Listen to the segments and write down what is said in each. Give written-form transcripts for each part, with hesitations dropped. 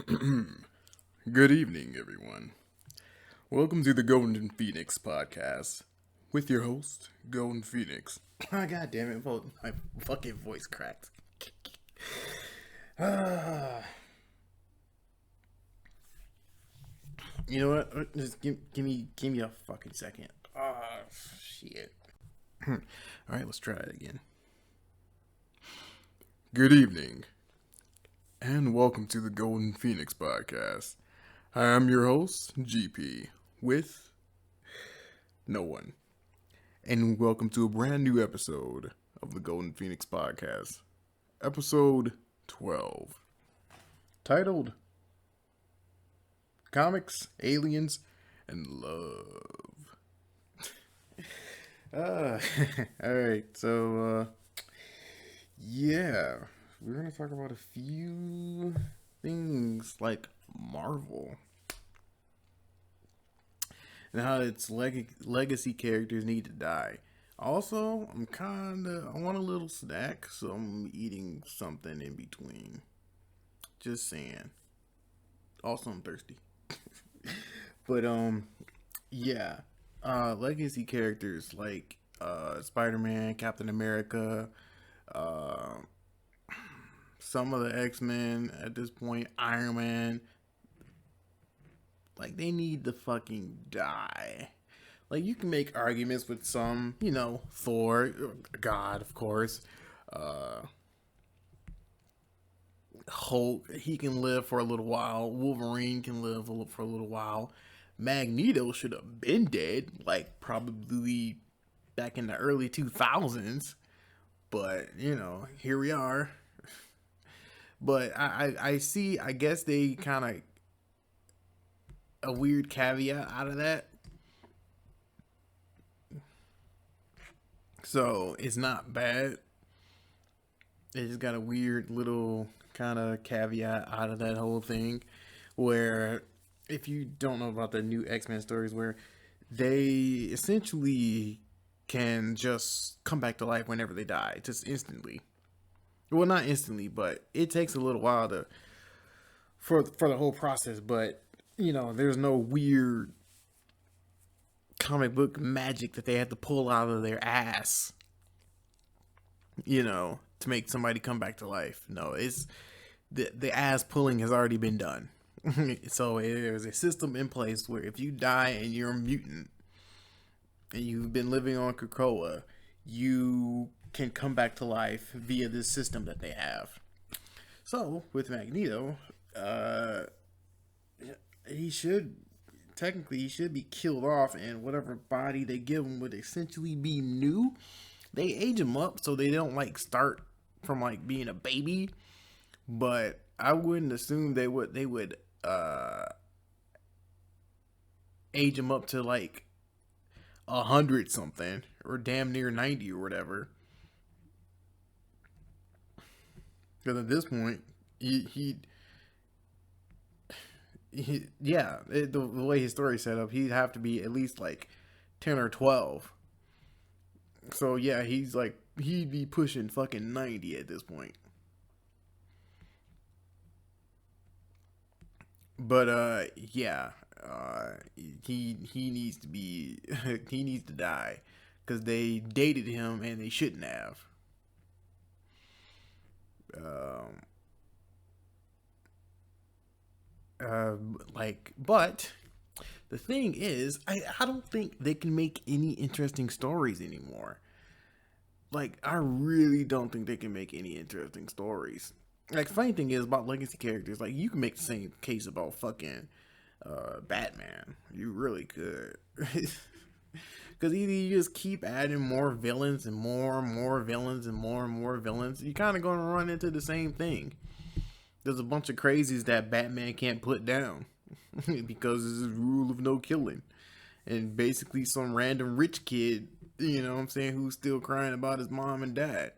Good evening, everyone. Welcome to the Golden Phoenix podcast with your host, Golden Phoenix. Oh, God damn it, my fucking voice cracked. Ah. You know what? Just give me a fucking second. Ah, shit. All right, let's try it again. Good evening, and welcome to the Golden Phoenix podcast. I am your host, GP, with no one. And welcome to a brand new episode of the Golden Phoenix podcast, episode 12, titled Comics, Aliens, and Love. Alright, so, yeah. We're gonna talk about a few things like Marvel. And how its legacy characters need to die. Also, I want a little snack, so I'm eating something in between. Just saying. Also, I'm thirsty. But, yeah. Legacy characters like, Spider-Man, Captain America, some of the X-Men at this point, Iron Man. Like, they need to fucking die. Like, you can make arguments with some, Thor, God, of course. Hulk, he can live for a little while. Wolverine can live for a little while. Magneto should have been dead, like, probably back in the early 2000s. But, here we are. But I see, I guess they kind of, a weird caveat out of that. So it's not bad. It just got a weird little kind of caveat out of that whole thing, where if you don't know about the new X-Men stories, where they essentially can just come back to life whenever they die, just instantly. Well, not instantly, but it takes a little while for the whole process. But there's no weird comic book magic that they have to pull out of their ass, to make somebody come back to life. No, it's the ass pulling has already been done. So there's a system in place where if you die and you're a mutant and you've been living on Krakoa, you can come back to life via this system that they have. So with Magneto, he should be killed off, and whatever body they give him would essentially be new. They age him up so they don't start from being a baby, but I wouldn't assume they would age him up to 100 something or damn near 90 or whatever. Because at this point, the way his story set up, he'd have to be at least 10 or 12. So yeah, he'd be pushing fucking 90 at this point. But yeah, he needs to be he needs to die because they dated him and they shouldn't have. But the thing is, I don't think they can make any interesting stories anymore. I really don't think they can make any interesting stories. Funny thing is about legacy characters, you can make the same case about fucking Batman. You really could. Because either you just keep adding more villains and more villains and more villains, you're kind of going to run into the same thing. There's a bunch of crazies that Batman can't put down because it's his rule of no killing. And basically some random rich kid, who's still crying about his mom and dad.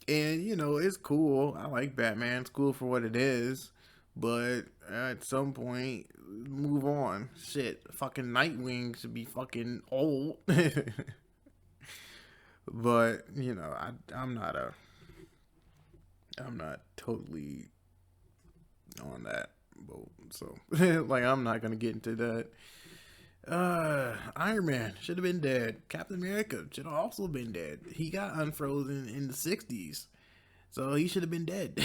And, it's cool. I like Batman. It's cool for what it is. But at some point, move on. Shit, fucking Nightwing should be fucking old. But, I'm not totally on that boat. So like I'm not gonna get into that. Iron Man should have been dead. Captain America should have also been dead. He got unfrozen in the 60s, so he should have been dead.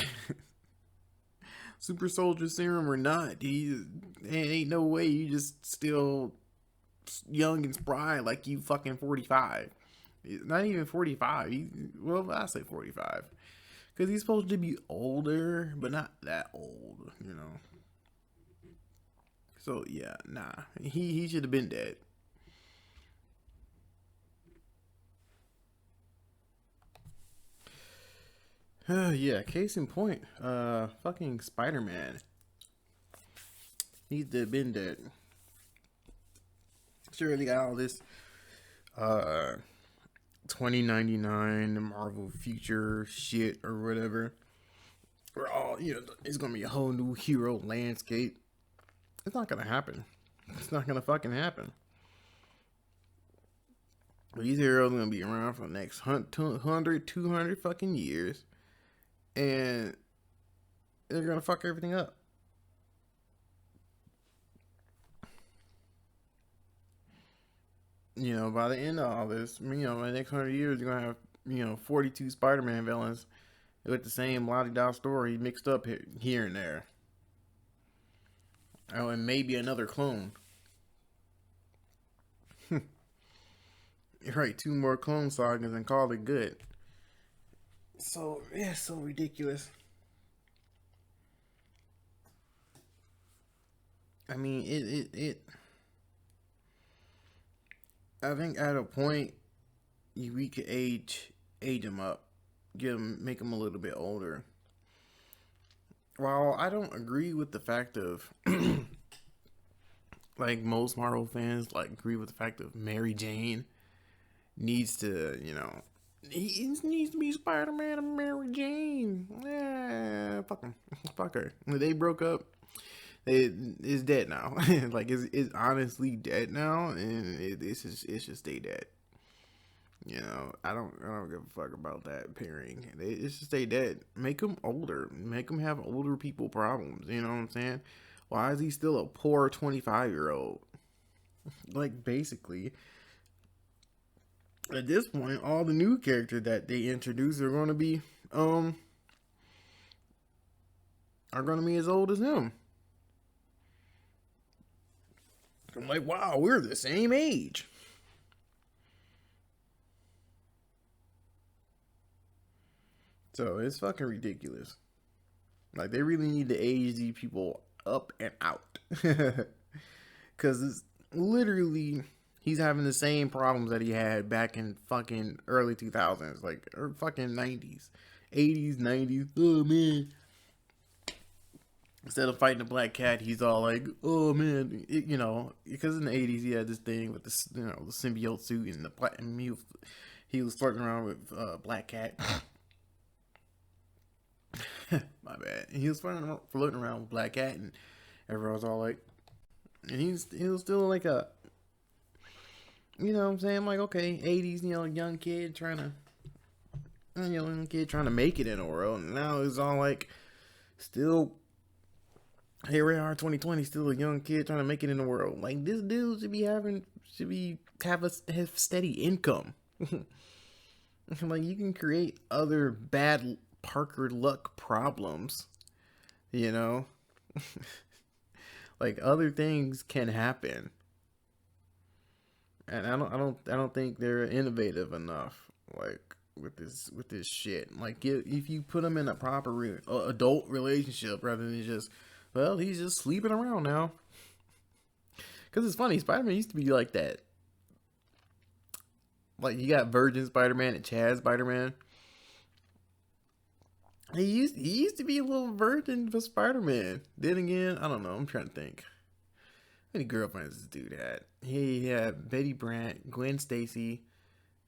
Super soldier serum or not, he ain't no way you just still young and spry like you fucking 45. Not even 45. Well, I say 45 because he's supposed to be older, but not that old, you know. So yeah, nah, he should have been dead. Yeah, case in point, fucking Spider-Man. He's been dead. Sure, they got all this, uh, 2099 Marvel future shit or whatever. We're all, it's gonna be a whole new hero landscape. It's not gonna happen. It's not gonna fucking happen. These heroes are gonna be around for the next 100, 200 fucking years. And they're gonna fuck everything up. By the end of all this, in the next 100 years, you're gonna have, 42 Spider-Man villains with the same la-di-da story mixed up here and there. Oh, and maybe another clone. Right, 2 more clone sagas and call it good. So, yeah, so ridiculous. I mean, I think at a point, we could age him up, make him a little bit older. While I don't agree with the fact of, like most Marvel fans, like agree with the fact of Mary Jane needs to, he needs to be Spider-Man and Mary Jane. Yeah, fuck him, fuck her. They broke up. It's dead now. Like it's honestly dead now, and it should stay dead. I don't give a fuck about that pairing. It should stay dead. Make them older. Make them have older people problems. You know what I'm saying? Why is he still a poor 25-year-old? Like basically, at this point, all the new characters that they introduce are going to be as old as him. I'm like, wow, we're the same age. So it's fucking ridiculous. Like they really need to age these people up and out. Cause it's literally he's having the same problems that he had back in fucking early 2000s, like or fucking 90s, 80s, 90s. Oh man. Instead of fighting the black cat, he's all like, "Oh man," because in the 80s he had this thing with the the symbiote suit and he was flirting around with Black Cat. My bad. He was flirting around with Black Cat, and everyone was all like, and he was still like a, what I'm saying, like okay, 80s, young kid trying to make it in the world, and now it's all like, still. Here we are, 2020, still a young kid trying to make it in the world. Like this dude have steady income. Like you can create other bad Parker luck problems, like other things can happen, and I don't think they're innovative enough. Like with this shit. Like if you put them in a proper adult relationship rather than just. Well, he's just sleeping around now. Because it's funny, Spider-Man used to be like that. Like, you got Virgin Spider-Man and Chad Spider-Man. He used to be a little virgin for Spider-Man. Then again, I don't know. I'm trying to think. How many girlfriends this dude had? He had Betty Brant, Gwen Stacy,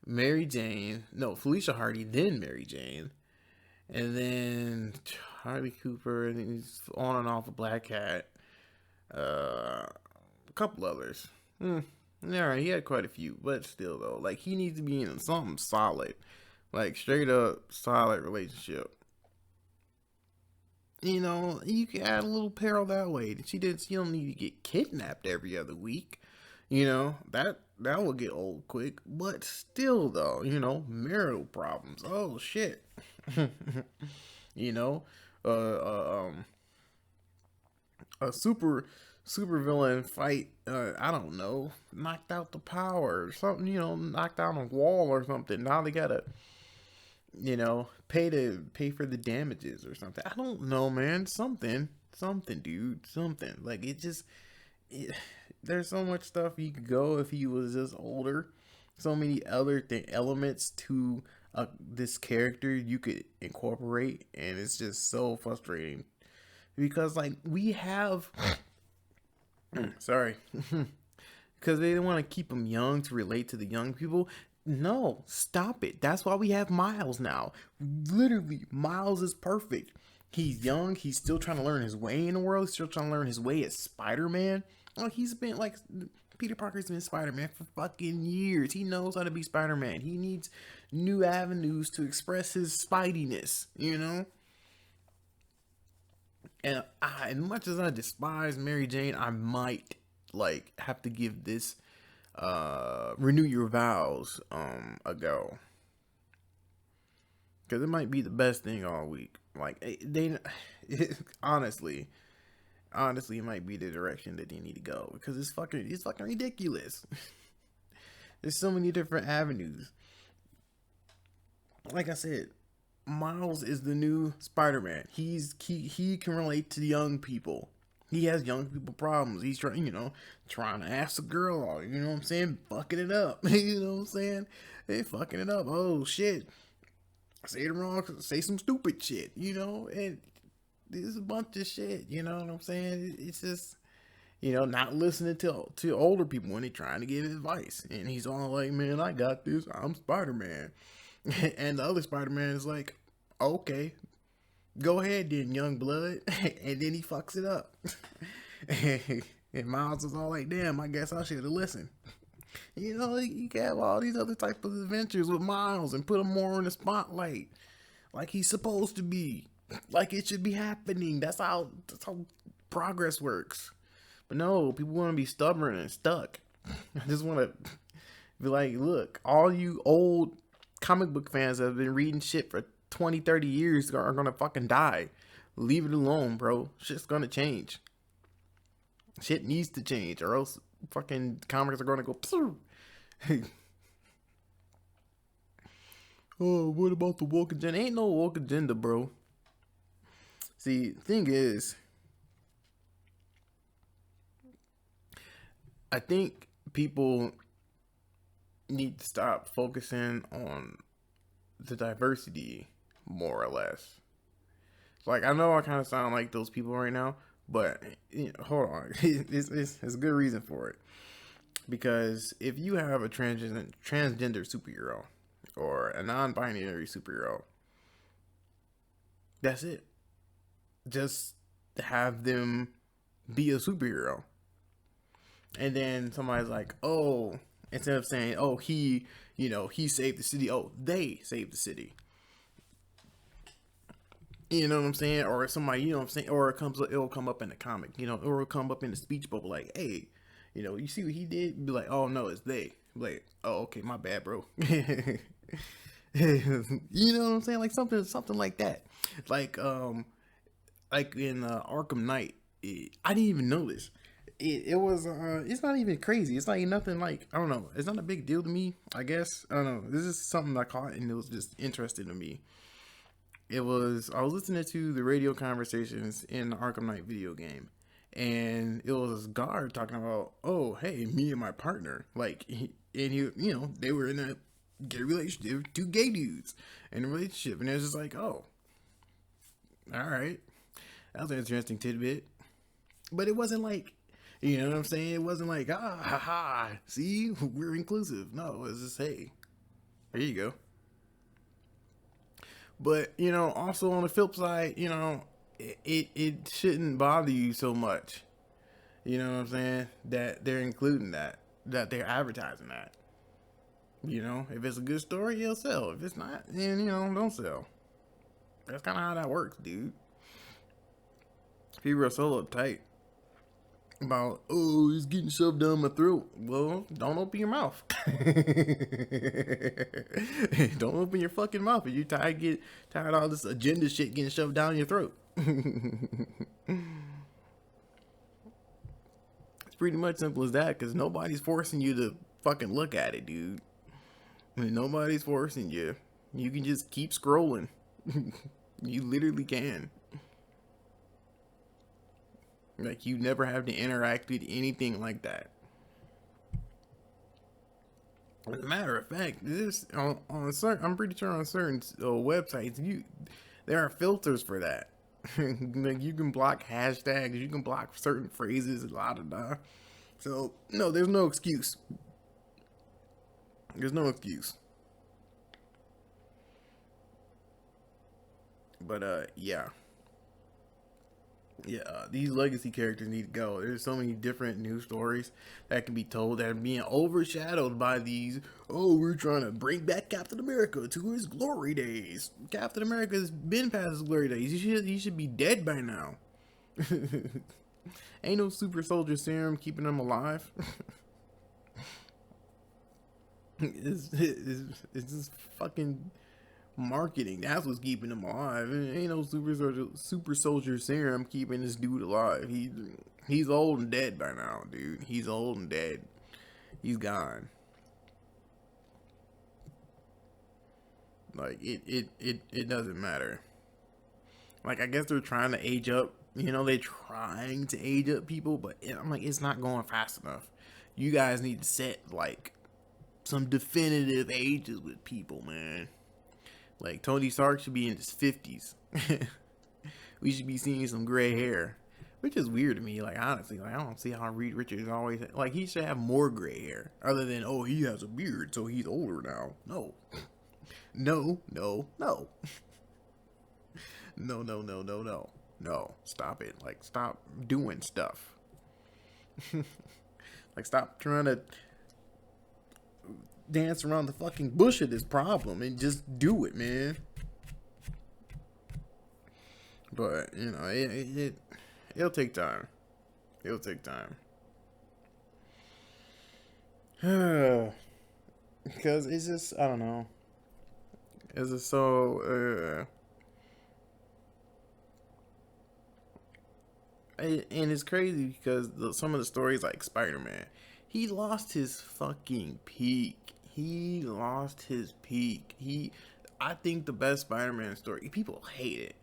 Mary Jane. No, Felicia Hardy, then Mary Jane. And then Harley Cooper, and he's on and off of Black Cat. A couple others. Alright, he had quite a few, but still though, like he needs to be in something solid, like straight up solid relationship. You know, you can add a little peril that way. She don't need to get kidnapped every other week. You know, that will get old quick. But still though, you know, marital problems. Oh shit. You know, uh, a super villain fight, I don't know, knocked out the power or something, you know, knocked down a wall or something. Now they gotta, you know, pay for the damages or something. I don't know, man. Something, dude. Something. Like it, there's so much stuff you could go if he was just older. So many other elements to this character you could incorporate, and it's just so frustrating because like we have sorry because they want to keep them young to relate to the young people. No, stop it. That's why we have Miles now. Literally, Miles is perfect. He's young. He's still trying to learn his way in the world. He's still trying to learn his way as Spider-Man. Oh, he's been like Peter Parker's been Spider-Man for fucking years. He knows how to be Spider-Man. He needs new avenues to express his Spidiness, you know? And as much as I despise Mary Jane, I might like have to give this renew your vows a go, because it might be the best thing all week. Like honestly, it might be the direction that they need to go because it's fucking ridiculous. There's so many different avenues. Like I said, Miles is the new Spider-Man. He can relate to the young people. He has young people problems. He's trying to ask a girl out. You know what I'm saying? Fucking it up. You know what I'm saying? They fucking it up. Oh shit. Say it wrong. Say some stupid shit. You know, and there's a bunch of shit. You know what I'm saying? It's just, not listening to older people when they're trying to give advice. And he's all like, "Man, I got this. I'm Spider-Man." And the other Spider-Man is like, "Okay, go ahead then, young blood." And then he fucks it up. And Miles is all like, "Damn, I guess I should have listened." You can have all these other types of adventures with Miles and put him more in the spotlight, like he's supposed to be, like it should be happening. That's how progress works. But no, people want to be stubborn and stuck. I just want to be like, look, all you old comic book fans that have been reading shit for 20, 30 years are gonna fucking die. Leave it alone, bro. Shit's gonna change. Shit needs to change, or else fucking comics are gonna go. Oh, what about the woke agenda? Ain't no woke agenda, bro. See, thing is, I think people need to stop focusing on the diversity more or less. Like, I know I kind of sound like those people right now, but hold on. It's a good reason for it. Because if you have a transgender superhero or a non-binary superhero, that's it. Just have them be a superhero. And then somebody's like, "Oh," instead of saying, "Oh, he saved the city," oh, they saved the city. You know what I'm saying? Or somebody, you know what I'm saying? Or it'll come up in the comic, or it'll come up in the speech bubble like, "Hey, you see what he did?" Be like, "Oh no, it's they." Be like, "Oh, okay, my bad, bro." You know what I'm saying? Like something like that. Like in Arkham Knight, I didn't even know this. It was it's not even crazy. It's like nothing, like, I don't know. It's not a big deal to me, I guess. I don't know. This is something I caught and it was just interesting to me. I was listening to the radio conversations in the Arkham Knight video game, and it was this guard talking about, "Oh, hey, me and my partner, like," they were in a gay relationship, two gay dudes in a relationship, and it was just like, "Oh, all right, that was an interesting tidbit," but it wasn't like, you know what I'm saying? It wasn't like, "Ah, ha, ha, see, we're inclusive." No, it was just, "Hey, there you go." But also on the flip side, it shouldn't bother you so much. You know what I'm saying? That they're including that they're advertising that. If it's a good story, it'll sell. If it's not, then don't sell. That's kind of how that works, dude. People are so uptight about, oh, it's getting shoved down my throat. Well, don't open your mouth. Don't open your fucking mouth. If you tired of all this agenda shit getting shoved down your throat. It's pretty much simple as that, because nobody's forcing you to fucking look at it, dude. I mean, nobody's forcing you. You can just keep scrolling. You literally can. Like, you never have to interact with anything like that. As a matter of fact, this on certain, I'm pretty sure on certain websites, there are filters for that. Like, you can block hashtags, you can block certain phrases, da. So no, there's no excuse. There's no excuse. But yeah. These legacy characters need to go. There's so many different news stories that can be told that are being overshadowed by these. Oh, we're trying to bring back Captain America to his glory days. Captain America's been past his glory days. He should be dead by now. Ain't no super soldier serum keeping him alive. It's just fucking marketing. That's what's keeping him alive. Ain't no super soldier serum keeping this dude alive. He's old and dead by now, dude. He's old and dead. He's gone. Like, it doesn't matter. Like, I guess they're trying to age up. You know, they're trying to age up people, but I'm like, it's not going fast enough. You guys need to set, like, some definitive ages with people, man. Like, Tony Stark should be in his 50s. We should be seeing some gray hair. Which is weird to me. Like, honestly, like, I don't see how Reed Richards always... Like, he should have more gray hair. Other than, oh, he has a beard, so he's older now. No. No. No. Stop it. Like, stop doing stuff. Like, stop trying to dance around the fucking bush of this problem and just do it, man. But, you know, it'll take time. It'll take time. Because it's just, I don't know. It's just so, and it's crazy because some of the stories, like Spider-Man, he lost his fucking peak. I think the best Spider-Man story, people hate it.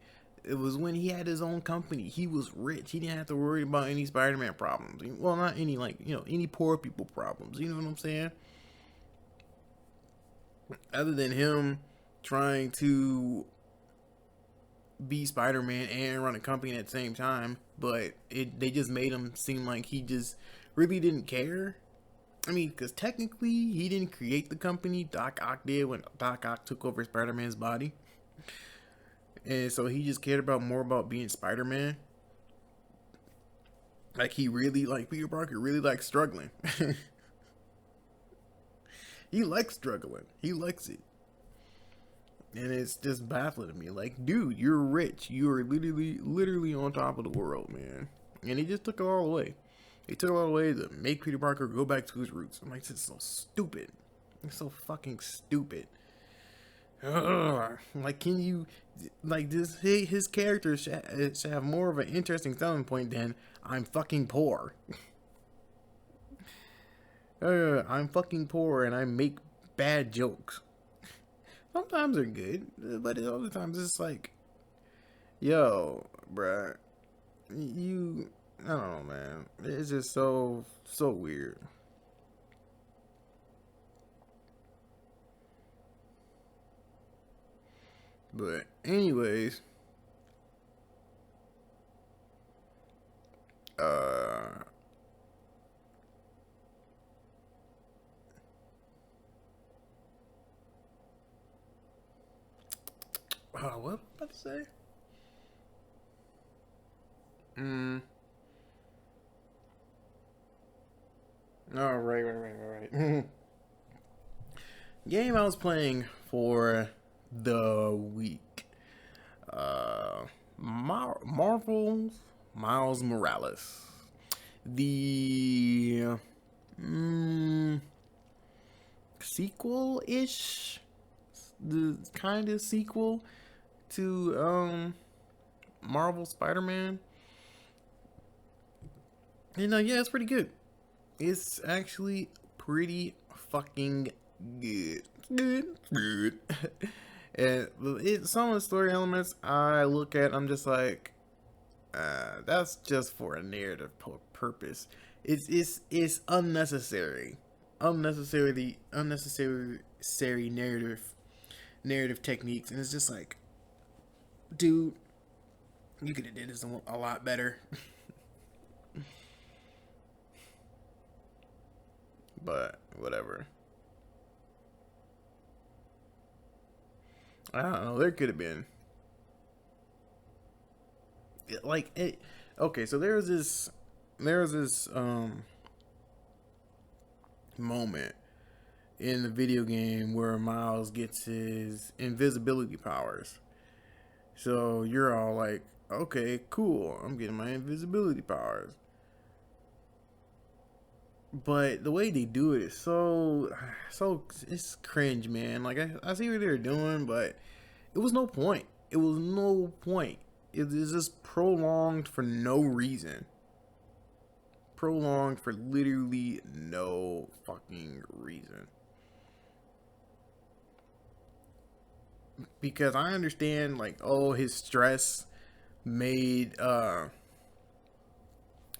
It was when he had his own company. He was rich. He didn't have to worry about any Spider-Man problems. Well, not any, like, you know, any poor people problems. You know what I'm saying? Other than him trying to be Spider-Man and run a company at the same time, but they just made him seem like he just really didn't care. I mean, because technically, he didn't create the company. Doc Ock did when Doc Ock took over Spider-Man's body. And so he just cared more about being Spider-Man. Like, he really, like, Peter Parker really likes struggling. He likes struggling. He likes it. And it's just baffling to me. Like, dude, you're rich. You are literally on top of the world, man. And he just took it all away. He took it all away to make Peter Parker go back to his roots. I'm like, this is so stupid. It's so fucking stupid. Ugh. Like, can you, like, this, his character should have more of an interesting selling point than, I'm fucking poor. I'm fucking poor and I make bad jokes. Sometimes they're good, but other times it's like, yo, bruh, I don't know, man. It's just so weird. But anyways, what was I about to say? Oh, right. Game I was playing for the week. Marvel's Miles Morales, the sequel-ish, the kind of sequel to Marvel Spider-Man. And yeah, it's pretty good. It's actually pretty fucking good. Good. And some of the story elements I look at, I'm just like, that's just for a narrative purpose. It's unnecessary, unnecessary narrative techniques, and it's just like, dude, you could have did this a lot better. But whatever. I don't know. There could have been like it. Okay, so there's this moment in the video game where Miles gets his invisibility powers. So you're all like, okay, cool, I'm getting my invisibility powers. But the way they do it is so it's cringe, man. Like I see what they're doing, but it was no point. It was no point. It was just prolonged for no reason. Prolonged for literally no fucking reason. Because I understand, like, oh, his stress made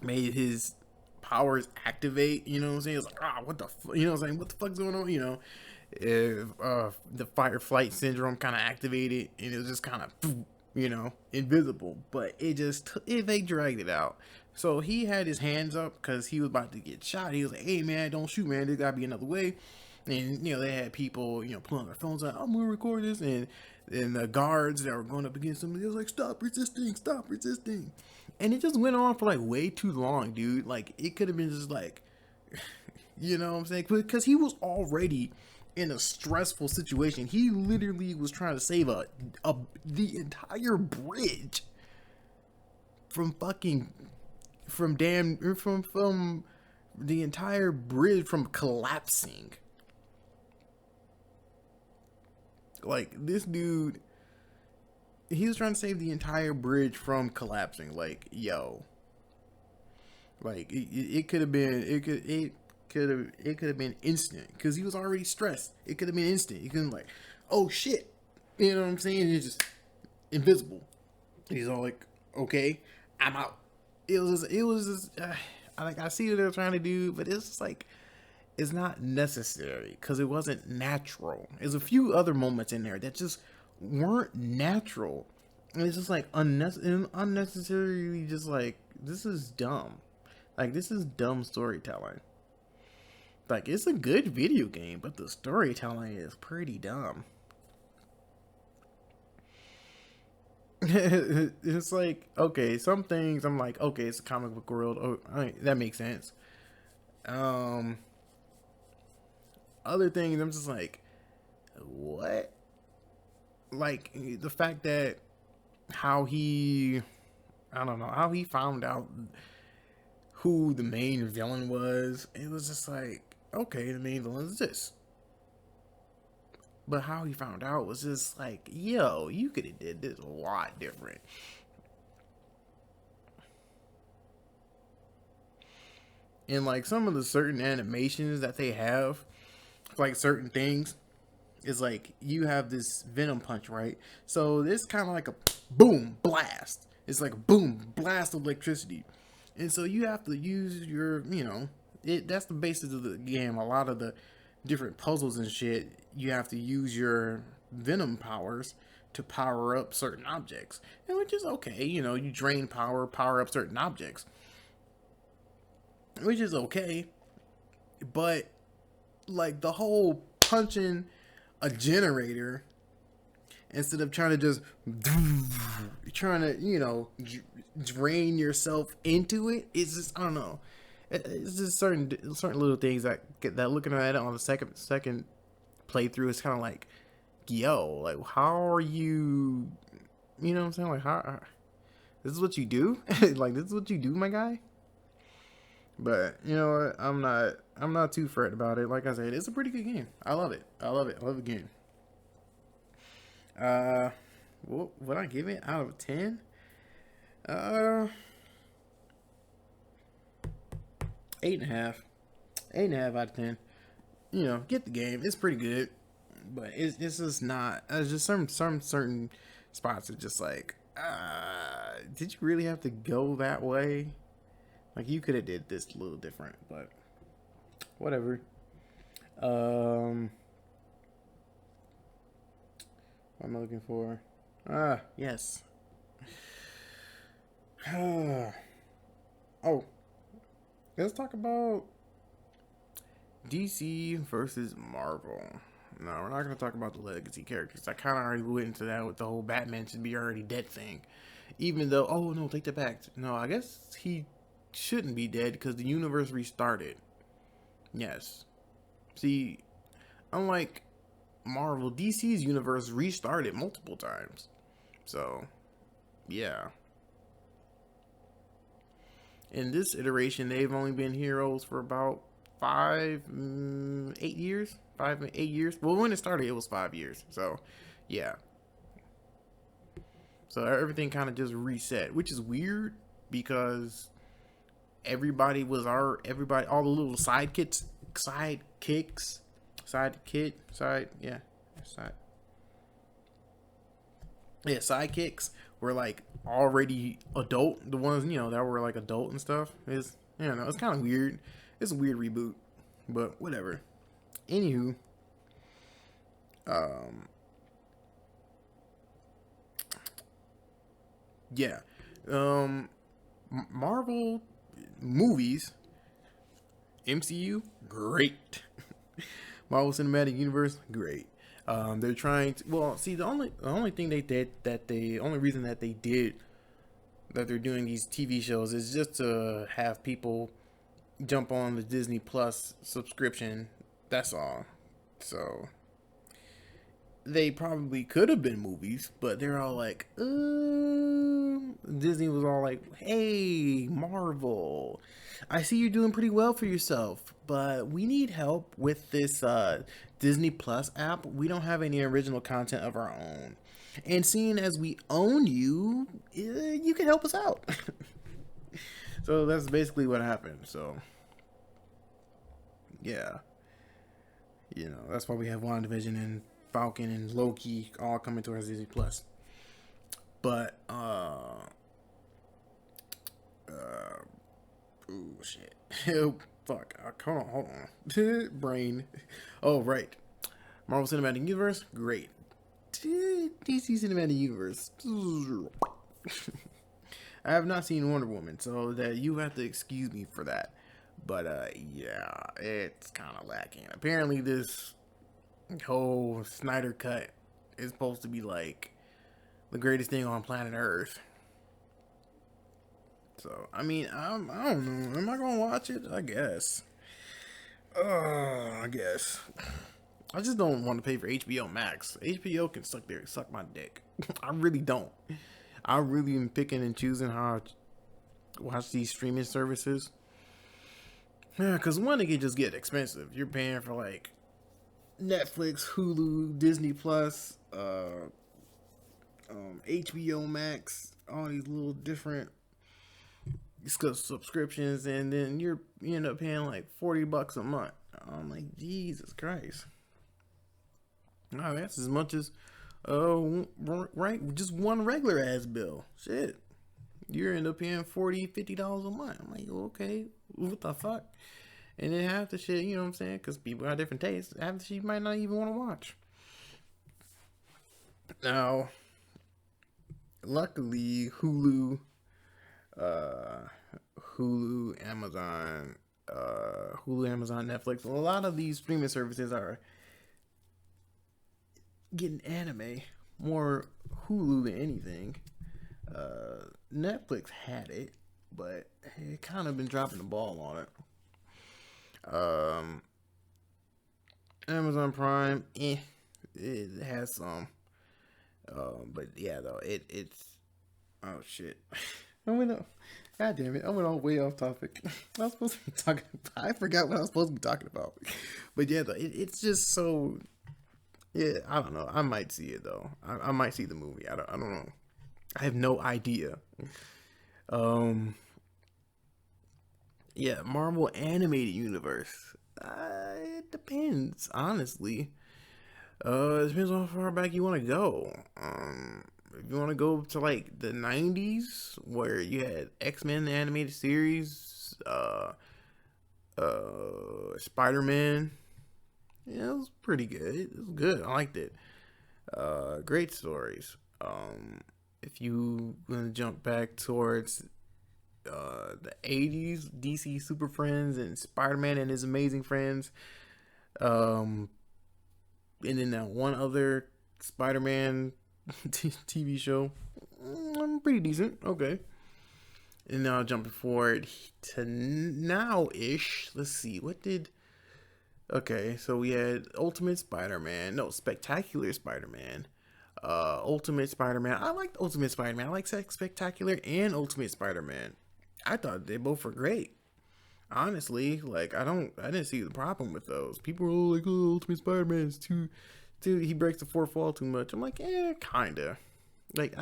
his powers activate, you know what I'm saying? It's like, what the fuck, you know what I'm saying? What the fuck's going on, you know? If the fight or flight syndrome kind of activated, and it was just kind of, you know, invisible. But they dragged it out. So he had his hands up because he was about to get shot. He was like, hey man, don't shoot, man, there's gotta be another way. And you know, they had people, you know, pulling their phones out, I'm gonna record this. And the guards that were going up against him, they was like, stop resisting. And it just went on for like way too long, dude. Like, it could have been just like, you know what I'm saying? Because he was already in a stressful situation. He literally was trying to save the entire bridge from the entire bridge from collapsing. Like, this dude, he was trying to save the entire bridge from collapsing. Like, yo, like it could have been, it could have been instant because he was already stressed. It could have been instant. You couldn't like, oh shit, you know what I'm saying? It's just invisible. He's all like, okay, I'm out. It was just like, I see what they're trying to do, but it's just like, it's not necessary because it wasn't natural. There's a few other moments in there that just weren't natural. And it's just like unnecessarily just like, this is dumb. Like, this is dumb storytelling. Like, it's a good video game, but the storytelling is pretty dumb. It's like, okay, some things I'm like, okay, it's a comic book world. Oh, that makes sense. Other things I'm just like, what? Like, the fact that how he found out who the main villain was. It was just like, okay, the main villain is this. But how he found out was just like, yo, you could have did this a lot different. And like some of the certain animations that they have, like certain things, is like you have this venom punch, right? So this kind of like a boom blast. It's like a boom blast of electricity. And so you have to use your, you know, that's the basis of the game. A lot of the different puzzles and shit, you have to use your venom powers to power up certain objects. And which is okay, you know, you drain power up certain objects. Which is okay. But like the whole punching a generator instead of trying to just you know, drain yourself into it, it's just, I don't know, it's just certain little things that looking at it on the second playthrough is kind of like, yo, like, how are you, you know what I'm saying, like, how This is what you do? Like, this is what you do, my guy? But you know what? I'm not too fret about it. Like I said, it's a pretty good game. I love it. I love the game. What would I give it out of 10? 8.5. 8.5 out of 10. You know, get the game. It's pretty good, but it's just not. It's just some certain spots are just like, did you really have to go that way? Like, you could have did this a little different, but whatever. What am I looking for? Yes. Oh, let's talk about DC versus Marvel. No, we're not going to talk about the legacy characters. I kind of already went into that with the whole Batman should be already dead thing. Even though, oh no, take that back. No, I guess he shouldn't be dead because the universe restarted. Yes. See, unlike Marvel, DC's universe restarted multiple times. So, yeah. In this iteration, they've only been heroes for about 8 years. 8 years. Well, when it started, it was 5 years. So, yeah. So everything kind of just reset, which is weird because all the little sidekicks, sidekicks were like already adult. The ones, you know, that were like adult and stuff. Is, I don't know, it's kind of weird. It's a weird reboot, but whatever. Anywho, yeah, Marvel movies, MCU, great. Marvel Cinematic Universe, great. They're trying to, well, see, the only thing they did the only reason that they're doing these TV shows is just to have people jump on the Disney Plus subscription. That's all. So they probably could have been movies, but they're all like, Disney was all like, hey, Marvel, I see you're doing pretty well for yourself, but we need help with this Disney Plus app. We don't have any original content of our own. And seeing as we own you, you can help us out. So that's basically what happened. So, yeah. You know, that's why we have WandaVision and Falcon and Loki all coming to our Disney Plus. But, ooh, shit. Fuck. Hold on. Brain. Oh, right. Marvel Cinematic Universe, great. DC Cinematic Universe. I have not seen Wonder Woman, so that you have to excuse me for that. But, yeah, it's kind of lacking. Apparently, this whole Snyder Cut is supposed to be like the greatest thing on planet Earth. So, I mean, I don't know. Am I gonna watch it? I guess. I guess. I just don't want to pay for HBO Max. HBO can suck my dick. I really don't. I really am picking and choosing how I watch these streaming services. Yeah, because one, it can just get expensive. You're paying for like Netflix, Hulu, Disney Plus, HBO Max, all these little different subscriptions, and then you end up paying like $40 a month. I'm like, Jesus Christ. No, that's as much as right, just one regular ass bill. Shit. You end up paying $40-$50 a month. I'm like, okay, what the fuck? And then half the shit, you know what I'm saying? Because people have different tastes. Half the shit you might not even want to watch. Now, luckily, Hulu, Amazon, Netflix, a lot of these streaming services are getting anime more Hulu than anything. Netflix had it, but it kind of been dropping the ball on it. Amazon Prime, it has some, but yeah, though it's Oh shit. I went up. God damn it! I went all way off topic. I was supposed to be talking. I forgot what I was supposed to be talking about. But yeah, though, it's just so. Yeah, I don't know. I might see it though. I might see the movie. I don't know. I have no idea. Um. Yeah, Marvel animated universe. It depends, honestly. It depends on how far back you want to go. If you want to go to like the '90s, where you had X-Men the animated series, Spider-Man, yeah, it was pretty good. It was good. I liked it. Great stories. If you want to jump back towards the '80s, DC Super Friends and Spider-Man and his amazing friends, um, and then that one other Spider-Man TV show, pretty decent. Okay. And now jumping forward to now ish. Let's see. What did. Okay, so we had Ultimate Spider Man. No, Spectacular Spider Man. Ultimate Spider Man. I liked Ultimate Spider Man. I like Spectacular and Ultimate Spider Man. I thought they both were great. Honestly, like I didn't see the problem with those. People were like, "Oh, Ultimate Spider Man is too, he breaks the fourth wall too much." I'm like, kinda. Like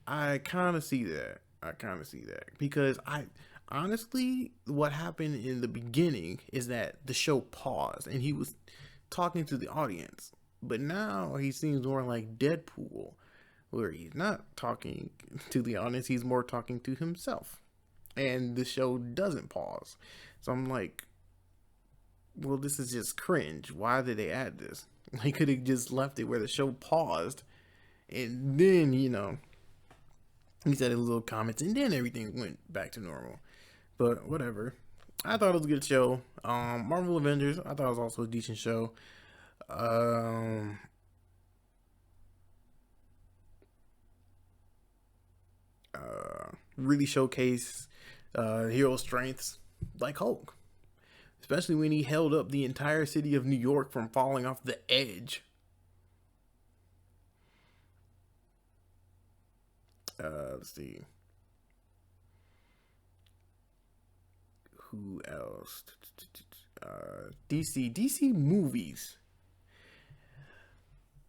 I kind of see that. I kind of see that because I honestly, what happened in the beginning is that the show paused and he was talking to the audience, but now he seems more like Deadpool, where he's not talking to the audience; he's more talking to himself, and the show doesn't pause. So I'm like, well, this is just cringe. Why did they add this? They could have just left it where the show paused, and then he said his little comments, and then everything went back to normal. But whatever. I thought it was a good show. Marvel Avengers, I thought it was also a decent show. Um, really showcase hero strengths like Hulk, especially when he held up the entire city of New York from falling off the edge. Let's see. Who else? DC movies.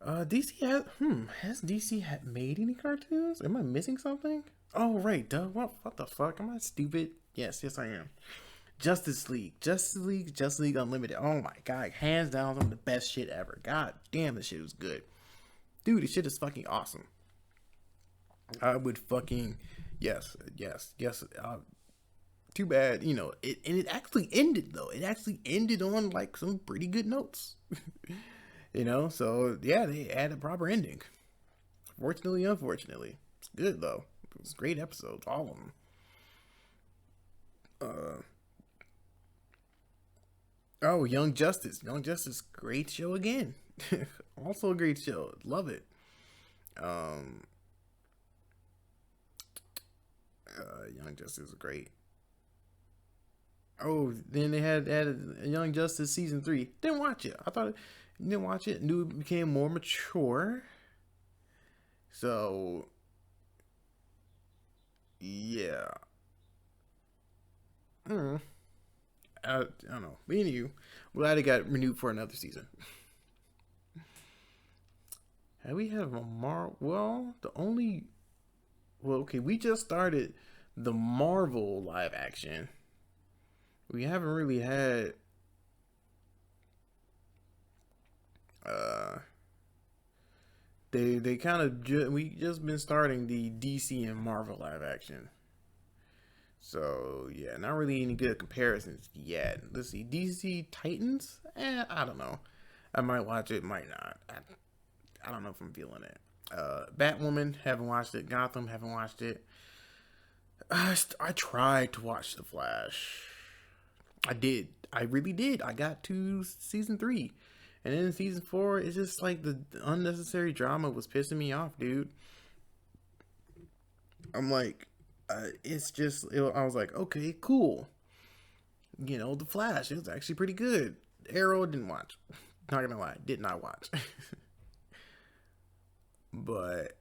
Has DC made any cartoons? Am I missing something? Oh right, duh. What the fuck? Am I stupid? Yes, I am. Justice League Unlimited. Oh my god, hands down, some of the best shit ever. God damn, this shit was good, dude. This shit is fucking awesome. I would fucking yes. Too bad, it actually ended though. It actually ended on like some pretty good notes. So yeah, they had a proper ending. Fortunately, unfortunately. It's good though. It was great episodes, all of them. Oh, Young Justice. Young Justice, great show again. Also a great show. Love it. Um Young Justice is great. Oh, then they had added Young Justice season 3. Didn't watch it. I thought didn't watch it. Knew it became more mature. So yeah. Mm, I don't know. But anywho, glad it got renewed for another season. Have we had a well, the only okay, we just started the Marvel live action. We haven't really had uh they kind of we just been starting the DC and Marvel live action. So yeah, not really any good comparisons yet. Let's see, DC Titans. I don't know. I might watch it, might not. I don't know if I'm feeling it. Batwoman, haven't watched it. Gotham, haven't watched it. I tried to watch The Flash. I did. I really did. I got to season 3. And then season 4, it's just like the unnecessary drama was pissing me off, dude. I'm like, I was like, okay, cool. The Flash, it was actually pretty good. Arrow, didn't watch. Not gonna lie, did not watch. But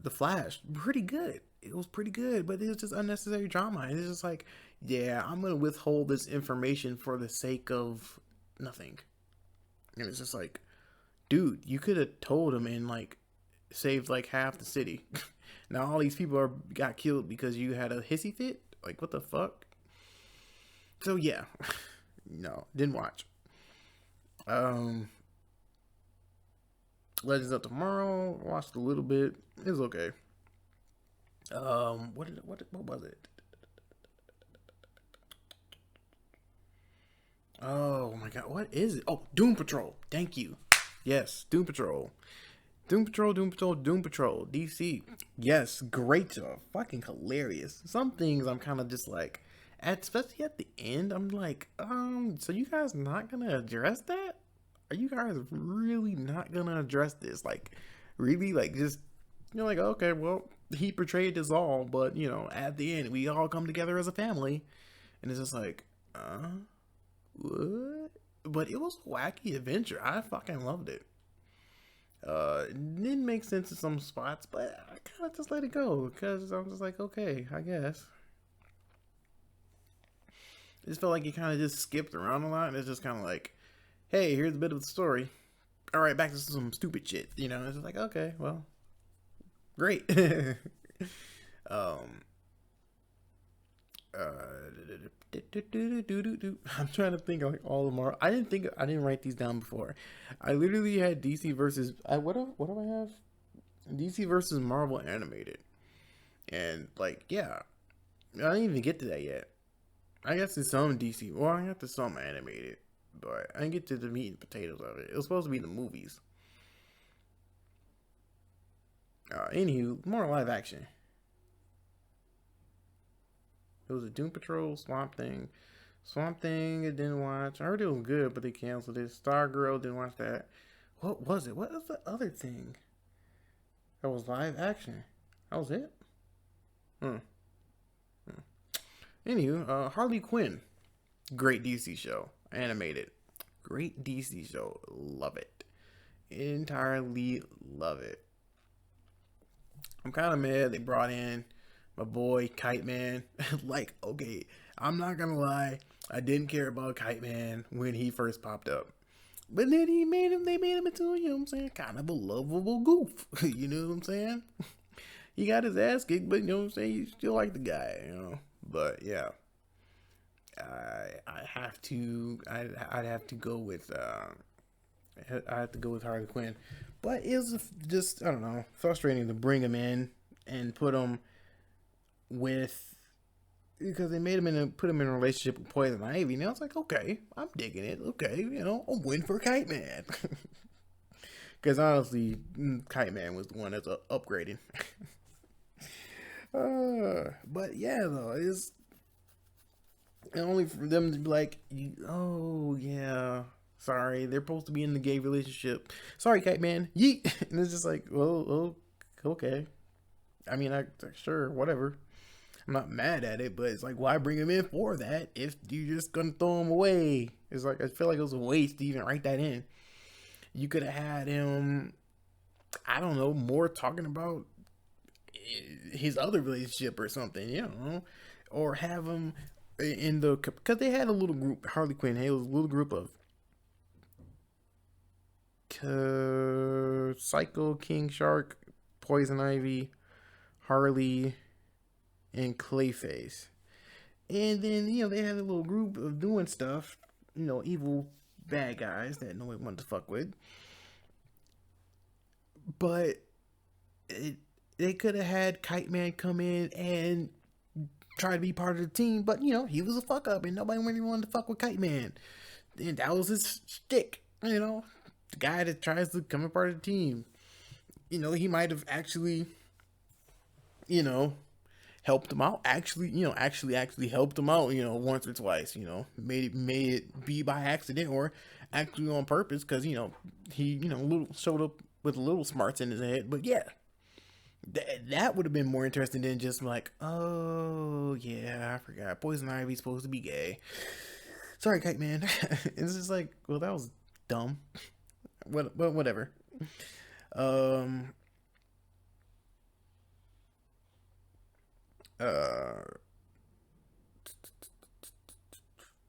the Flash, pretty good. It was pretty good, but it was just unnecessary drama. And it's just like, yeah, I'm gonna withhold this information for the sake of nothing. And it's just like, dude, you could have told him and like saved like half the city. Now all these people got killed because you had a hissy fit. Like, what the fuck? So yeah, no, didn't watch. Um, Legends of Tomorrow, watched a little bit. It was okay. What was it? Oh my god, what is it? Oh, Doom Patrol. Thank you. Yes, Doom Patrol. Doom Patrol, Doom Patrol, Doom Patrol. DC. Yes, great job. Fucking hilarious. Some things I'm kind of just like, especially at the end, I'm like, so you guys not gonna address that? Are you guys really not gonna address this? Like, really? Like, just, you're like, okay, well, he portrayed us all, but, at the end, we all come together as a family. And it's just like, what? But it was a wacky adventure. I fucking loved it. It didn't make sense in some spots, but I kind of just let it go because I'm just like, okay, I guess. It just felt like you kind of just skipped around a lot, and it's just kind of like, hey, here's a bit of the story. All right, back to some stupid shit. It's just like, okay, well, great. um, I'm trying to think of like all the Marvel. I didn't write these down before. I literally had DC versus. What do I have? DC versus Marvel animated, and like, yeah, I didn't even get to that yet. I guess there's some DC. Well, I got to some animated, but I didn't get to the meat and potatoes of it. It was supposed to be the movies. Anywho, more live action. It was a Doom Patrol, Swamp Thing. Swamp Thing, I didn't watch. I heard it was good, but they canceled it. Stargirl, didn't watch that. What was it? What was the other thing? That was live action. That was it? Anywho, Harley Quinn. Great DC show. Animated. Great DC show. Love it. Entirely love it. I'm kind of mad they brought in my boy Kite Man. Like, okay, I'm not gonna lie, I didn't care about Kite Man when he first popped up. But then they made him into, kind of a lovable goof. You know what I'm saying? He got his ass kicked, but you still like the guy, But yeah. I'd have to go with Harley Quinn. But it was just, I don't know, frustrating to bring him in and put him because they made him put him in a relationship with Poison Ivy. And I was like, okay, I'm digging it. Okay, I'm win for Kite Man. Because honestly, Kite Man was the one that's upgrading. But yeah, though, it's only for them to be like, oh yeah, sorry, they're supposed to be in the gay relationship. Sorry, Kite Man. Yeet. And it's just like, well, okay. I mean, sure, whatever. I'm not mad at it, but it's like, why bring him in for that if you're just gonna throw him away? It's like, I feel like it was a waste to even write that in. You could have had him, I don't know, more talking about his other relationship or something, or have him because they had a little group. Harley Quinn had a little group of Psycho, King Shark, Poison Ivy, Harley, and Clayface. And then, they had a little group of doing stuff, evil bad guys that nobody wanted to fuck with. But they could have had Kite Man come in and try to be part of the team, but, he was a fuck up and nobody really wanted to fuck with Kite Man. And that was his shtick, the guy that tries to come a part of the team. He might have actually, helped him out. Actually helped him out, once or twice, made it be by accident or actually on purpose because, he, showed up with a little smarts in his head. But yeah, that would have been more interesting than just like, oh yeah, I forgot. Poison Ivy's supposed to be gay. Sorry, Kite Man. It's just like, well, that was dumb. But whatever. Uh,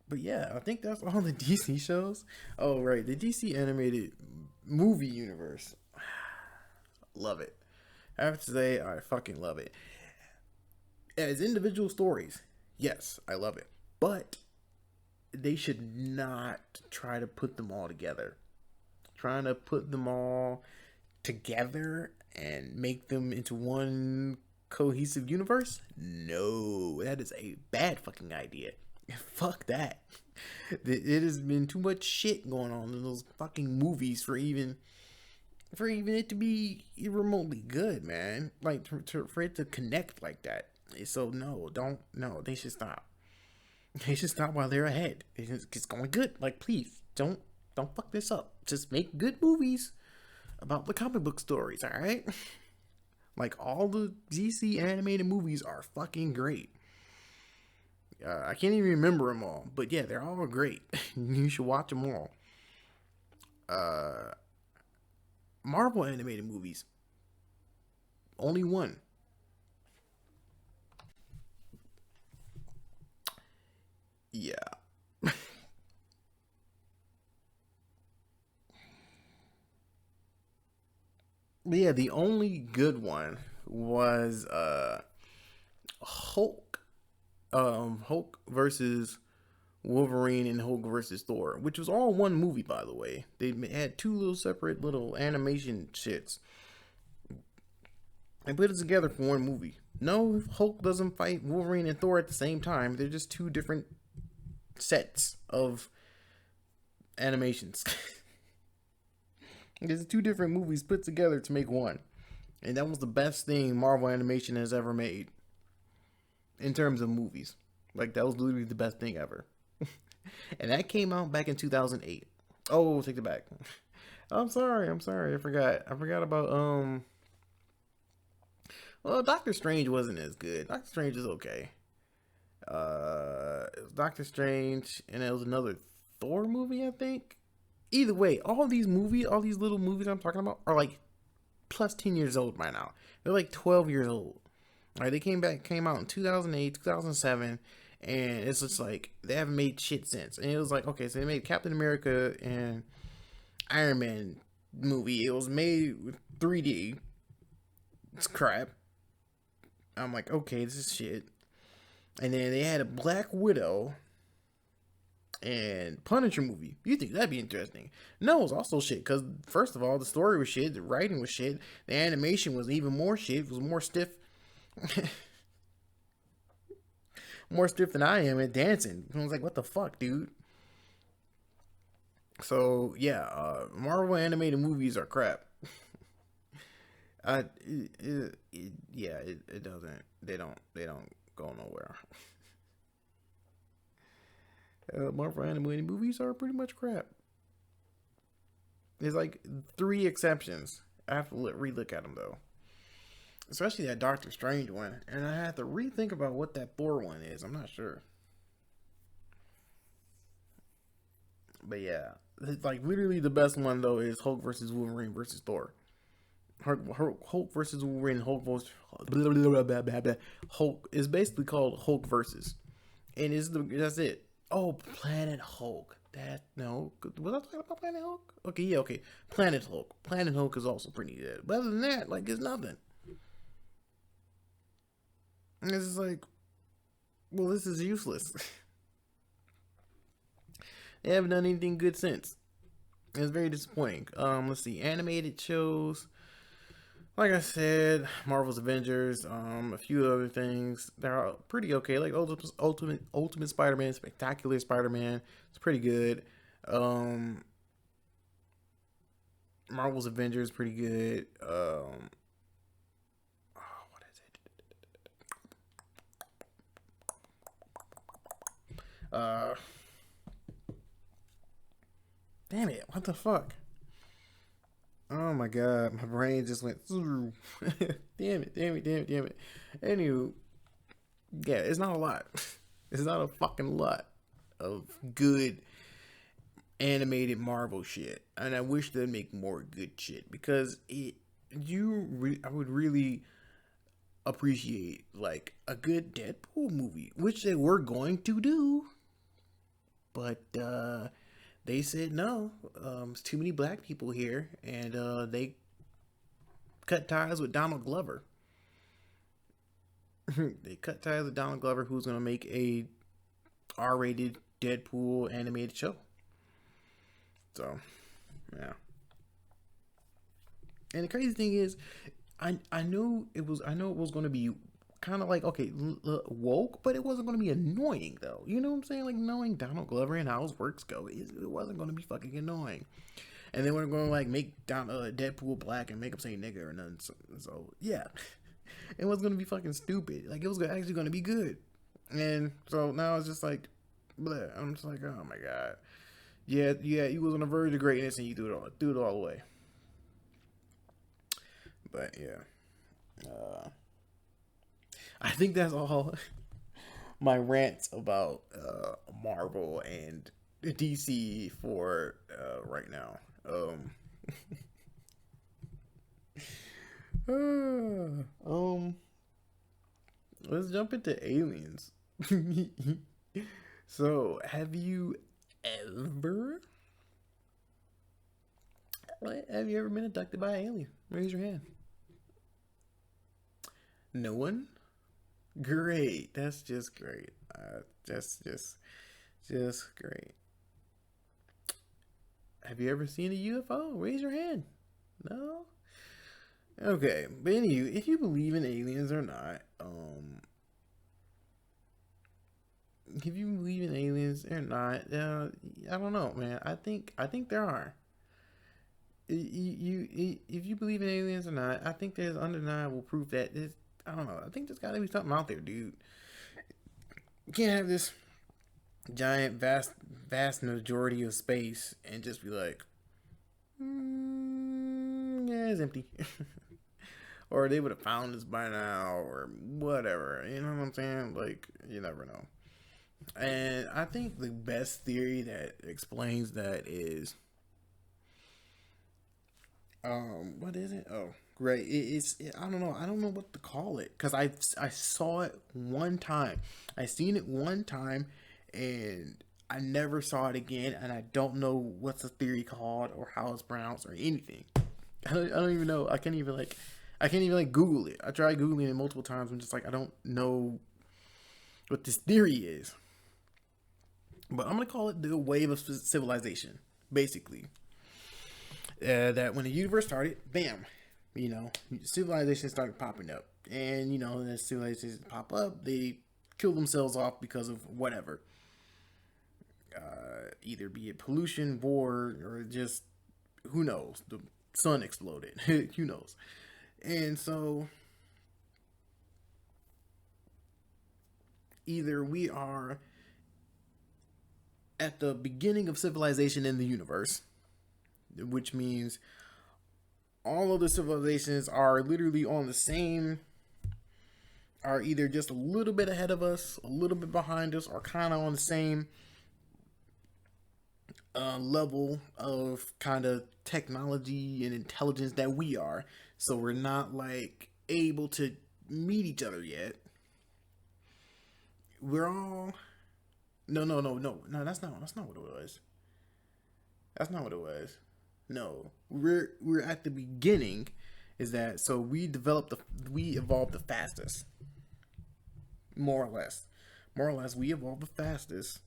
but yeah, I think that's all the DC shows. Oh right, the DC animated movie universe. Love it. I have to say, I fucking love it. As individual stories, yes, I love it. But they should not try to put them all together. Trying to put them all together and make them into one cohesive universe? No, that is a bad fucking idea. Fuck that. It has been too much shit going on in those fucking movies for even it to be remotely good, man. Like for it to connect like that. So no, don't no. They should stop. They should stop while they're ahead. It's going good. Like please don't fuck this up. Just make good movies about the comic book stories. All right. Like all the DC animated movies are fucking great. I can't even remember them all, but yeah, they're all great. You should watch them all. Uh, Marvel animated movies, only one. Yeah. But yeah, the only good one was Hulk. Hulk versus Wolverine and Hulk versus Thor, which was all one movie, by the way. They had two little separate little animation shits and put it together for one movie. No, Hulk doesn't fight Wolverine and Thor at the same time. They're just two different sets of animations. There's two different movies put together to make one. And that was the best thing Marvel Animation has ever made in terms of movies. Like, that was literally the best thing ever. And that came out back in 2008. Oh, take it back. I'm sorry. I forgot about well, Doctor Strange wasn't as good. Doctor Strange is okay. It was Doctor Strange, and it was another Thor movie, I think. Either way, all these little movies I'm talking about are like plus 10 years old by now. They're like 12 years old. Like they came out in 2008, 2007, and it's just like they haven't made shit since. And it was like, okay, so they made Captain America and Iron Man movie. It was made with 3D. It's crap. I'm like, okay, this is shit. And then they had a Black Widow and Punisher movie. You think that'd be interesting? No, it was also shit. Because first of all, the story was shit, the writing was shit, the animation was even more shit. It was more stiff, more stiff than I am at dancing. I was like, what the fuck, dude? So yeah, Marvel animated movies are crap. Yeah, it doesn't. They don't go nowhere. Marvel animated movies are pretty much crap. There's like three exceptions. I have to relook at them though, especially that Doctor Strange one, and I have to rethink about what that Thor one is. I'm not sure, but yeah, it's like literally the best one though is Hulk versus Wolverine versus Thor. Hulk versus Wolverine. Hulk is basically called Hulk versus, and that's it. Oh, Planet Hulk. That no, was I talking about Planet Hulk? Okay, yeah, okay. Planet Hulk. Planet Hulk is also pretty good. But other than that, like, it's nothing. And it's just like, well, this is useless. They haven't done anything good since. It's very disappointing. Let's see, animated shows. Like I said, Marvel's Avengers, a few other things. They're pretty okay. Like Ultimate Spider-Man, Spectacular Spider-Man. It's pretty good. Um, Marvel's Avengers, pretty good. What is it? Uh, damn it! What the fuck? Oh my god, my brain just went through. Damn it. Anywho, yeah, it's not a lot. It's not a fucking lot of good animated Marvel shit, and I wish they'd make more good shit because I would really appreciate like a good Deadpool movie, which they were going to do, but they said no. There's too many black people here, and they cut ties with Donald Glover. They cut ties with Donald Glover, who's going to make a R-rated Deadpool animated show. So, yeah. And the crazy thing is, I knew it was going to be kind of like, okay, woke, but it wasn't going to be annoying though. You know what I'm saying? Like, knowing Donald Glover and how his works go, it wasn't going to be fucking annoying. And they weren't going to like make Deadpool black and make him say nigger or nothing. So yeah, it was going to be fucking stupid. Like, it was actually going to be good. And so now it's just like, bleh. I'm just like, oh my god. Yeah, you was on the verge of greatness and you threw it all away. But yeah, I think that's all my rants about Marvel and DC for right now. Let's jump into aliens. So, have you ever been abducted by an alien? Raise your hand. No one? Great. That's just great. Just great. Have you ever seen a UFO? Raise your hand. No? Okay. But anyway, if you believe in aliens or not, I don't know, man. I think there are. If you believe in aliens or not, I think there's undeniable proof that this. I don't know. I think there's got to be something out there, dude. You can't have this giant, vast majority of space and just be like, yeah, it's empty. Or they would have found us by now, or whatever. You know what I'm saying? Like, you never know. And I think the best theory that explains that is, what is it? Oh, great. I don't know. I don't know what to call it, because I saw it one time. I seen it one time, and I never saw it again. And I don't know what's the theory called or how it's pronounced or anything. I don't even know. I can't even Google it. I tried Googling it multiple times. I'm just like, I don't know what this theory is. But I'm gonna call it the wave of civilization, basically. That when the universe started, bam, civilization started popping up, and as civilizations pop up, they kill themselves off because of whatever, either be it pollution, war, or just who knows. The sun exploded, who knows, and so either we are at the beginning of civilization in the universe, which means all of the civilizations are literally on the same, are either just a little bit ahead of us, a little bit behind us, or kind of on the same level of kind of technology and intelligence that we are. So we're not like able to meet each other yet. We're all no. That's not what it was. That's not what it was. No, we're at the beginning. Is that so? We evolved the fastest, more or less. We evolved the fastest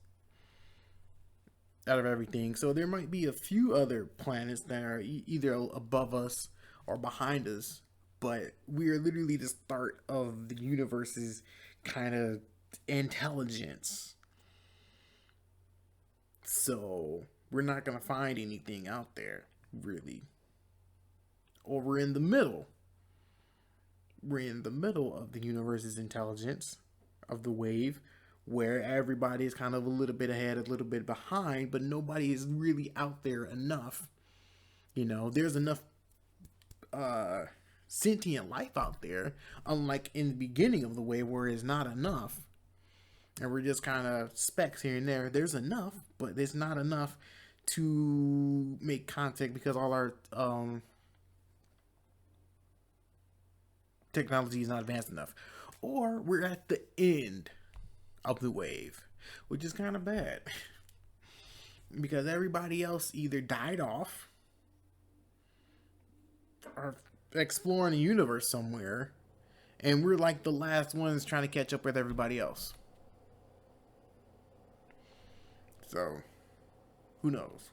out of everything. So there might be a few other planets that are either above us or behind us, but we are literally the start of the universe's kind of intelligence. So we're not gonna find anything out there, really. Or we're in the middle. We're in the middle of the universe's intelligence, of the wave, where everybody is kind of a little bit ahead, a little bit behind, but nobody is really out there enough. There's enough sentient life out there, unlike in the beginning of the wave where it's not enough. And we're just kind of specks here and there. There's enough, but there's not enough to make contact because all our technology is not advanced enough, or we're at the end of the wave, which is kind of bad because everybody else either died off or exploring the universe somewhere, and we're like the last ones trying to catch up with everybody else. So, who knows?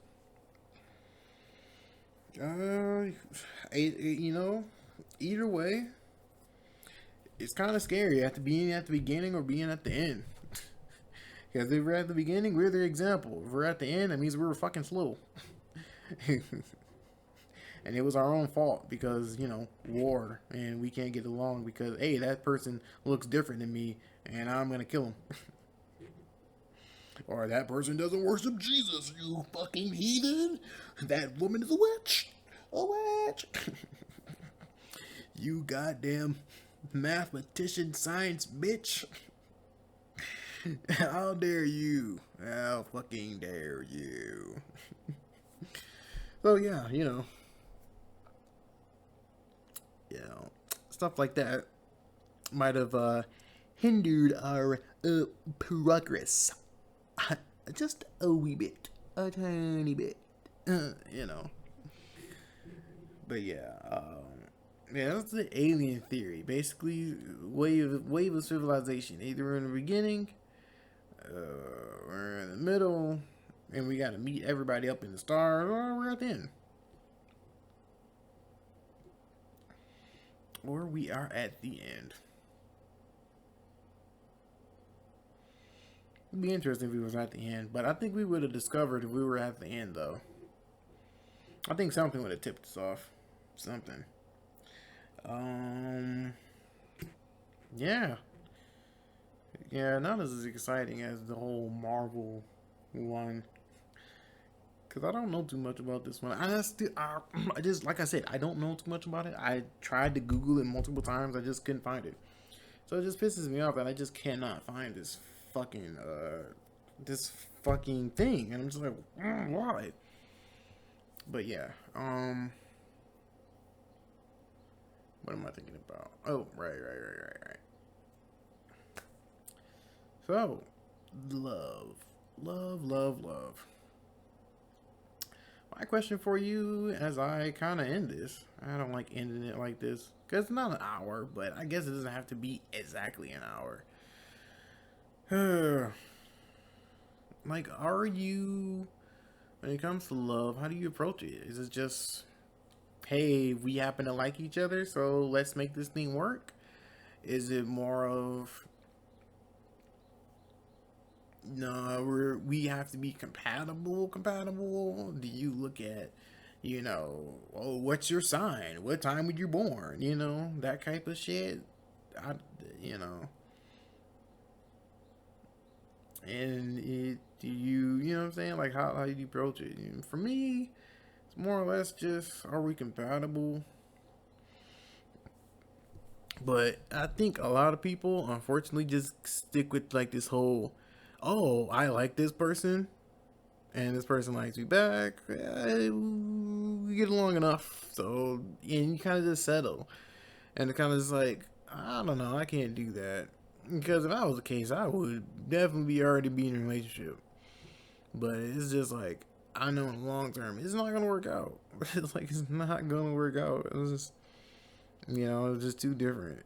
You know, either way, it's kind of scary at being at the beginning or being at the end. Because if we're at the beginning, we're the example. If we're at the end, that means we were fucking slow. And it was our own fault because, you know, war, and we can't get along because, hey, that person looks different than me and I'm gonna kill him. Or that person doesn't worship Jesus, you fucking heathen. That woman is a witch. A witch. You goddamn mathematician science bitch. How dare you? How fucking dare you? So yeah, you know, stuff like that might have hindered our progress just a wee bit, a tiny bit, you know. But yeah, that's the alien theory. Basically, wave of civilization. Either we're in the beginning, we're in the middle, and we got to meet everybody up in the stars, or we're at the end. Or we are at the end. It'd be interesting if we was at the end, but I think we would have discovered if we were at the end, though. I think something would have tipped us off. Something. Yeah. Yeah, not as exciting as the whole Marvel one. Because I don't know too much about this one. I just, like I said, I don't know too much about it. I tried to Google it multiple times. I just couldn't find it. So it just pisses me off that I just cannot find this fucking thing. And I'm just like, why? But yeah, what am I thinking about? Oh, right. So, love. My question for you as I kind of end this, I don't like ending it like this, because it's not an hour, but I guess it doesn't have to be exactly an hour. Like, are you, when it comes to love, how do you approach it? Is it just, hey, we happen to like each other, so let's make this thing work? Is it more of, no, we have to be compatible? Do you look at, oh, what's your sign? What time were you born? That type of shit. And you know what I'm saying? Like, how do you approach it? For me, it's more or less just, are we compatible? But I think a lot of people, unfortunately, just stick with, like, this whole, oh, I like this person, and this person likes me back. We get along enough. So, and you kind of just settle. And it kind of just like, I don't know, I can't do that. Because if that was the case, I would definitely already be in a relationship. But it's just like, I know in the long term, it's not going to work out. It's like, it's not going to work out. It's just, it's just too different.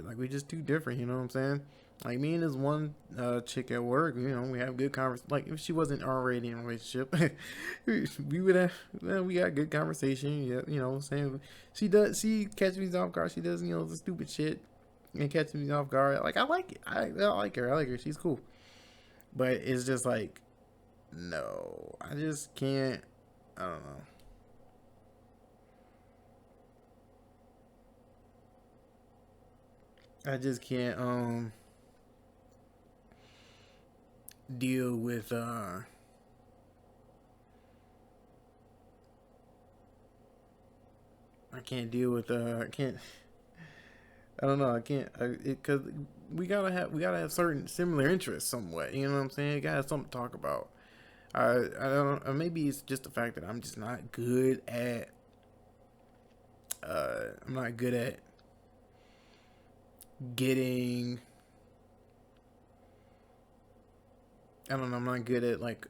Like, we're just too different, you know what I'm saying? Like, me and this one chick at work, we have good conversation. Like, if she wasn't already in a relationship, we would have, we got good conversation. Yeah, saying she catches me off guard. She does, the stupid shit and catches me off guard. Like, I like it. I like her. She's cool. But it's just like, no, I just can't. I don't know. I just can't deal with I can't deal with I can't, I don't know, I can't, because we gotta have certain similar interests somewhat, you know what I'm saying? You gotta have something to talk about. I don't, maybe it's just the fact that I'm just not good at I'm not good at getting, I don't know, I'm not good at like,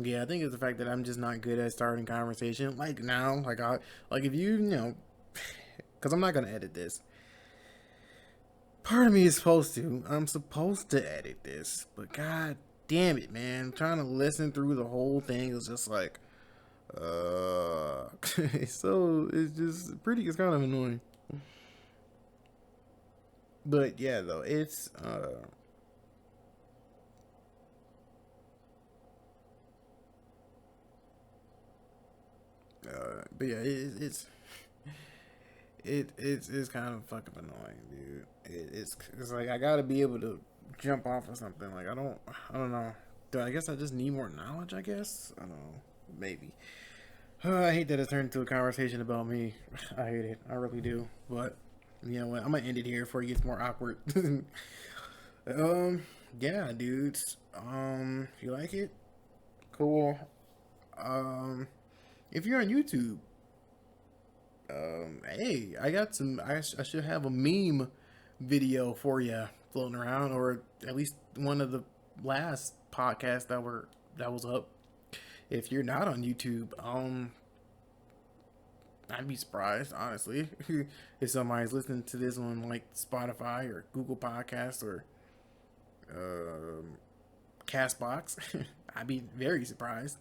yeah, I think it's the fact that I'm just not good at starting conversation. Like now, like if you know, because I'm not gonna edit this. Part of me is supposed to. I'm supposed to edit this, but god damn it, man! Trying to listen through the whole thing is just like, so it's just pretty. It's kind of annoying. But yeah, though it's but yeah, it's kind of fucking annoying, dude. It's like I gotta be able to jump off or something. Like I don't know. I guess I just need more knowledge. I guess I don't know. Maybe. I hate that it turned into a conversation about me. I hate it. I really do. But you know what? I'm gonna end it here before it gets more awkward. um, yeah, dudes. If you like it, cool. Um, if you're on YouTube, hey, I got some. I should have a meme video for you floating around, or at least one of the last podcasts that was up. If you're not on YouTube, I'd be surprised, honestly, if somebody's listening to this on like Spotify or Google Podcasts or um, Castbox. I'd be very surprised.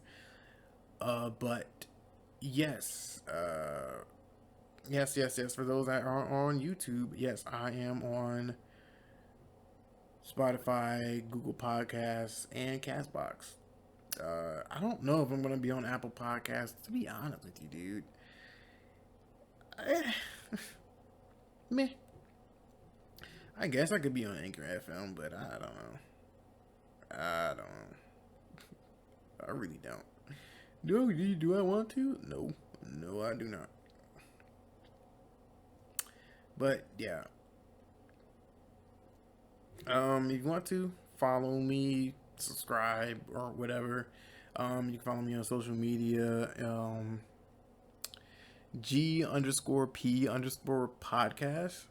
But yes, yes. For those that are on YouTube, yes, I am on Spotify, Google Podcasts, and Castbox. I don't know if I'm gonna be on Apple Podcasts. To be honest with you, dude, eh, meh. I guess I could be on Anchor FM, but I don't know. I don't know. I really don't. Do I want to? No, no, I do not. But yeah, if you want to follow me, subscribe or whatever, you can follow me on social media. G underscore P underscore podcast.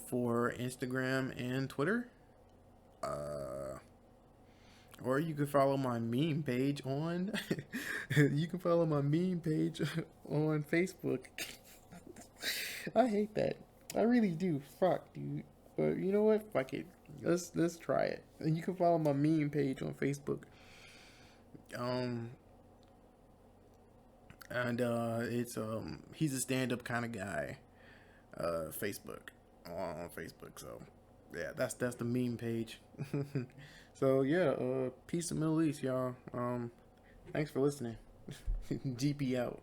For Instagram and Twitter. Uh, or you can follow my meme page on. You can follow my meme page on Facebook. I hate that. I really do. Fuck, dude. But you know what? Fuck it. Let's try it. And you can follow my meme page on Facebook. Um, and it's he's a stand up kind of guy. Facebook on Facebook. So yeah, that's the meme page. So yeah, peace in the Middle East, y'all. Thanks for listening. GP out.